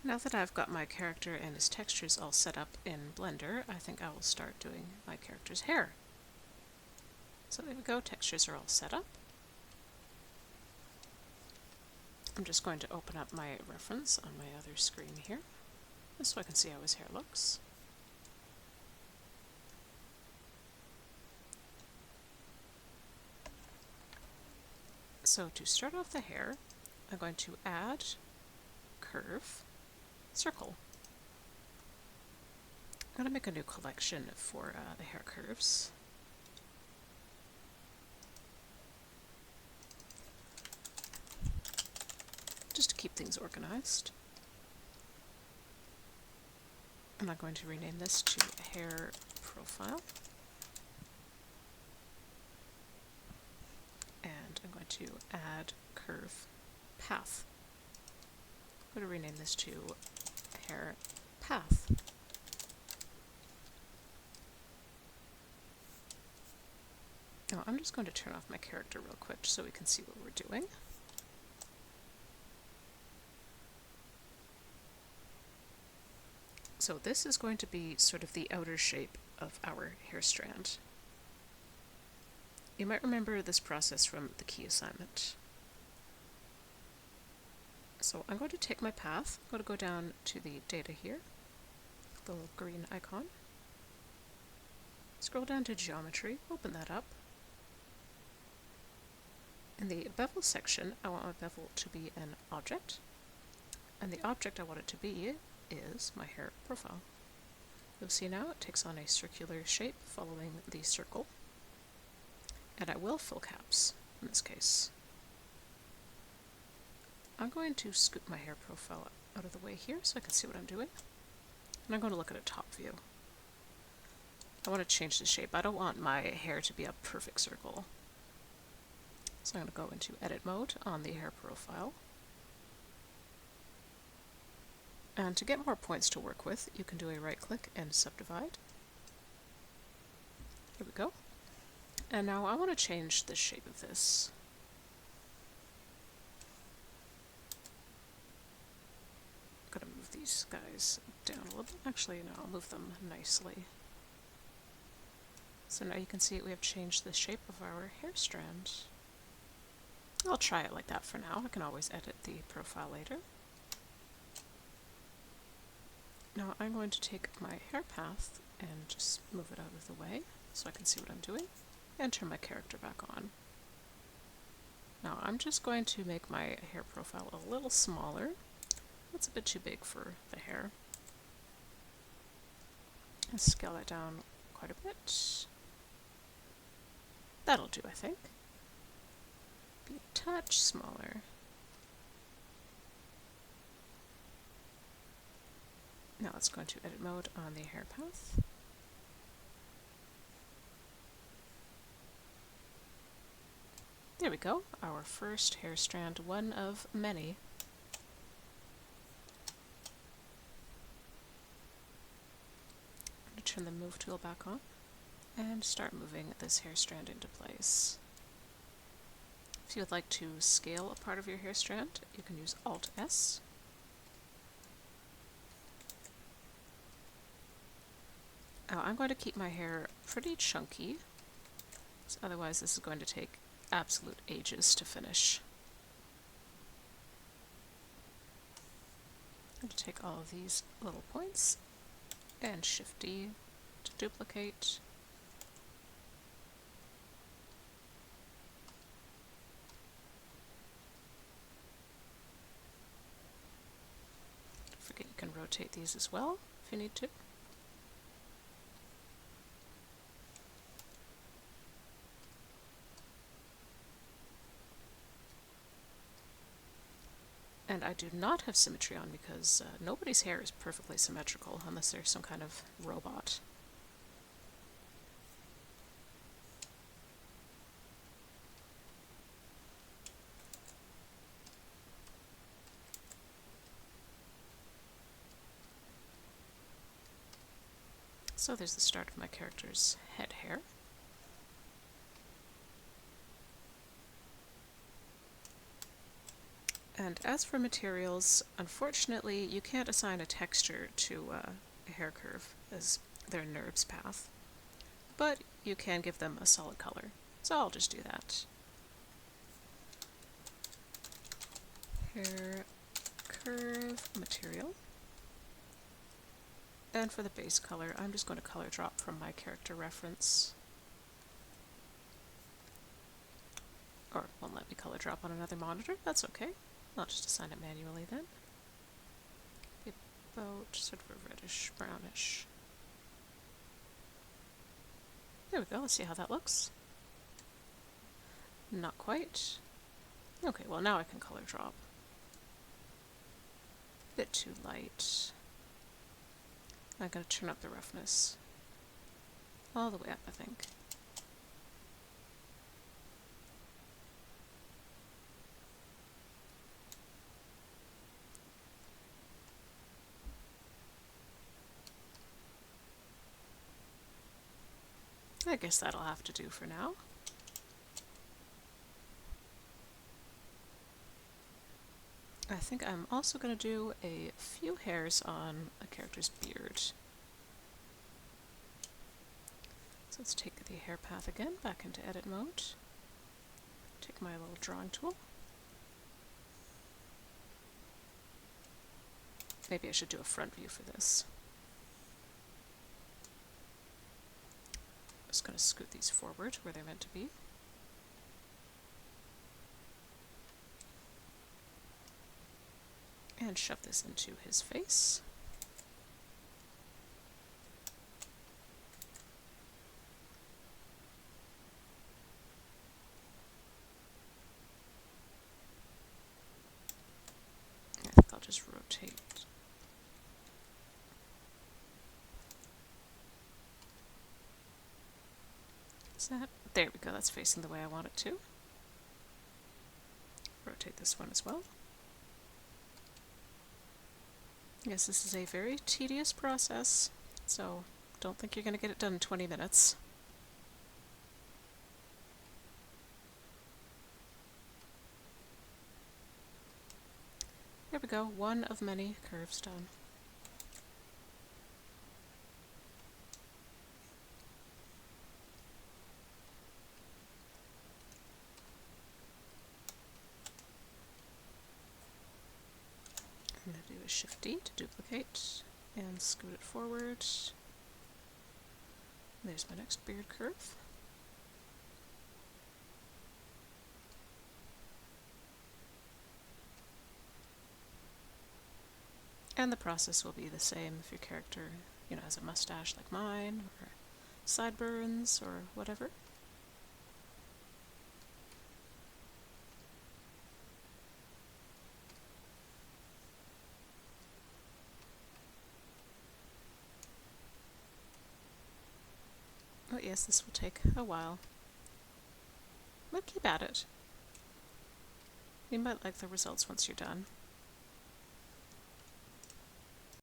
Now that I've got my character and his textures all set up in Blender, I think I will start doing my character's hair. So there we go, textures are all set up. I'm just going to open up my reference on my other screen here, just so I can see how his hair looks. So to start off the hair, I'm going to add curve, circle. I'm going to make a new collection for the hair curves. Just to keep things organized. I'm not going to rename this to hair profile. And I'm going to add curve path. I'm going to rename this to hair path. Now I'm just going to turn off my character real quick so we can see what we're doing. So this is going to be sort of the outer shape of our hair strand. You might remember this process from the key assignment. So I'm going to take my path, I'm going to go down to the data here, the little green icon. Scroll down to geometry, open that up. In the bevel section, I want my bevel to be an object, and the object I want it to be is my hair profile. You'll see now it takes on a circular shape following the circle, and I will fill caps in this case. I'm going to scoot my hair profile out of the way here so I can see what I'm doing, and I'm going to look at a top view. I want to change the shape. I don't want my hair to be a perfect circle. So I'm going to go into edit mode on the hair profile. And to get more points to work with, you can do a right click and subdivide. Here we go. And now I want to change the shape of this. I'm going to move these guys down a little bit. Actually, no, I'll move them nicely. So now you can see we have changed the shape of our hair strand. I'll try it like that for now. I can always edit the profile later. Now I'm going to take my hair path and just move it out of the way so I can see what I'm doing, and turn my character back on. Now I'm just going to make my hair profile a little smaller. That's a bit too big for the hair. I'll scale that down quite a bit. That'll do, I think. Be a touch smaller. Now let's go into edit mode on the hair path. There we go, our first hair strand, one of many. I'm going to turn the move tool back on and start moving this hair strand into place. If you would like to scale a part of your hair strand, you can use Alt-S. Now I'm going to keep my hair pretty chunky, so otherwise this is going to take absolute ages to finish. I'm going to take all of these little points and Shift D to duplicate. Don't forget you can rotate these as well if you need to. And I do not have symmetry on because nobody's hair is perfectly symmetrical unless they're some kind of robot. So there's the start of my character's head hair. And as for materials, unfortunately you can't assign a texture to a hair curve as their NURBS path, but you can give them a solid color. So I'll just do that. Hair curve material. And for the base color, I'm just going to color drop from my character reference. Or won't let me color drop on another monitor, that's okay. I'll just assign it manually then. About sort of a reddish, brownish. There we go, let's see how that looks. Not quite. Okay, well now I can color drop. Bit too light. I'm going to turn up the roughness. All the way up, I think. I guess that'll have to do for now. I think I'm also going to do a few hairs on a character's beard. So let's take the hair path again, back into edit mode. Take my little drawing tool. Maybe I should do a front view for this. Just going to scoot these forward where they're meant to be. And shove this into his face. I think I'll just rotate. Is that? There we go, that's facing the way I want it to. Rotate this one as well. Yes, this is a very tedious process, so don't think you're going to get it done in 20 minutes. There we go, one of many curves done. I'm going to do a Shift D to duplicate and scoot it forward. There's my next beard curve. And the process will be the same if your character, has a mustache like mine, or sideburns, or whatever. Oh yes, this will take a while. But keep at it. You might like the results once you're done.